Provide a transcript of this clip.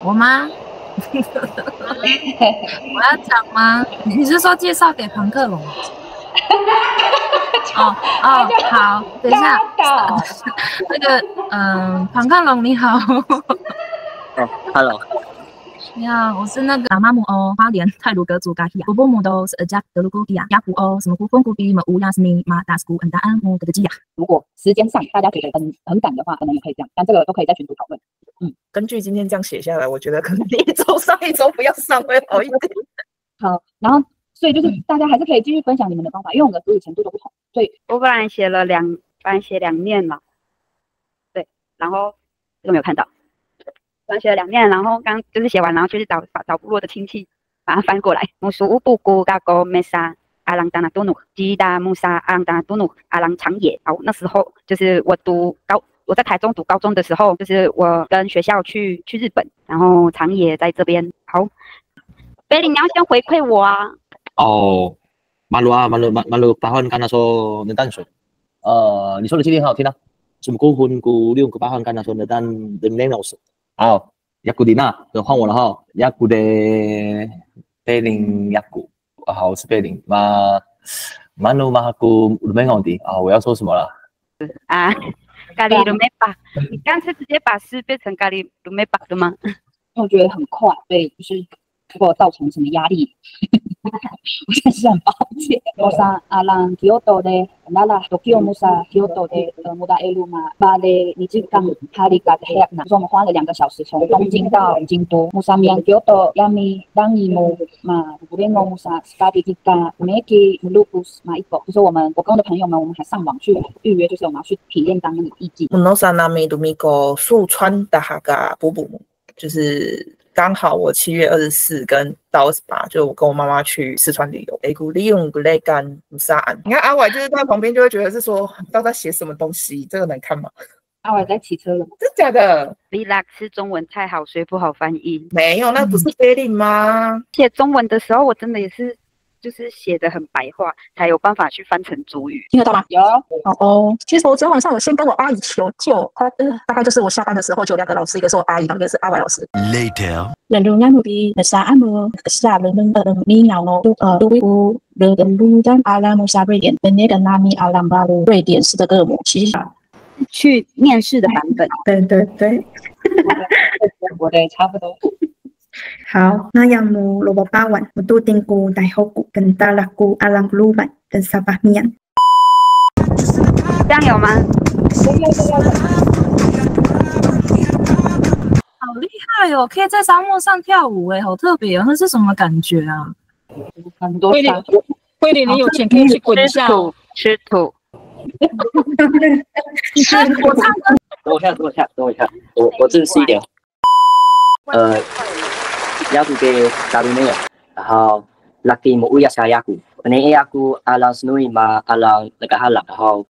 我吗？我要讲吗？你是说介绍给庞克龙？哦，好，等一下，那个，庞克龙你好。Hello。你好，我是那个阿妈姆哦，花莲泰鲁格族嘎希亚，布布姆都是加德鲁古迪亚，亚古哦，什么古风古比么乌亚斯尼马达斯古恩达安姆的基亚。如果时间上大家觉得很赶的话，可能也可以这样，但这个都可以在群组讨论。根据今天这样写下来，我觉得可能一周上一周不要上会好一点。好，然后所以就是大家还是可以继续分享你们的方法，因为我们的处理程度都不同，所以我本来写两面了，对，然后这个没有看到。文学2面，然后刚就是写完，然后就去找部落的亲戚，把它翻过来。木苏布古嘎沟梅沙阿朗达纳多努吉达木沙阿朗达纳多努阿朗长野。好，那时候就是我在台中读高中的时候，就是我跟学校去日本，然后长野在这边。好，贝林，你要先回馈我啊。哦，malu pahon karena so netan so。你说的今天很好听啊。什么孤魂孤六个pahon karena so netan dengan老师。好，雅古迪娜，换我了哈。雅古的贝林雅古，好，我是贝林。Manu mahaku lumengodi 啊，我要说什么了？啊，咖喱鲁梅巴，你刚才直接把诗变成咖喱鲁梅巴的吗？我觉得很快，所以就是如果造成什么压力，我真是很抱歉。Musa alang Kyoto de nala Tokyo Musa Kyoto de Muda Eluma Bade Nijikan Harikat Hekna， 就是我们花了2个小时从东京到京都。Musa mian Kyoto Yami Dangimu Ma Burengo Musa Skadika Meki Lupus Maiko， 就是我跟我的朋友们，我们还上网去预约，就是我们要去体验当地艺伎。Munosa Nami Lumiko 素川的哈嘎布布姆，就是刚好我7月24到28，就我跟我妈妈去四川旅游。古利用古类干乌沙安，你看阿伟就是在旁边就会觉得是说，不知道在写什么东西，这个能看吗？阿伟在骑车了，真假的 ？Relax 是中文太好，所以不好翻译。没有，那不是 feeling 吗？写中文的时候，我真的也是。就是写的很白话，才有办法去翻成族语。听得到吗？有。好哦。其实我昨天晚上有先跟我阿姨求救，她大概就是我下班的时候，就2个老师，一个是我阿姨，一个是阿伟老师。Later。人中央努比的沙姆沙人米鸟诺杜维乌热的鲁丹阿拉姆沙瑞典本内的纳米阿兰巴鲁瑞典式的歌母，其实去面试的版本。对。我的差不多。好，那yang mu lobo bawan, mutu tingku daihoku, gentalaku alang luban, dan sabah mian。这样有吗？好厉害哦！可以在沙漠上跳舞好特别哦！那是什么感觉啊？很多沙。慧玲，你有钱可以去滚一下。吃土。我唱歌。等我一下，我正式一点。Yaku ke Karunea,然后 laki mo uya sa yaku. Ani aku alang snui ma alang nagahalak, 然后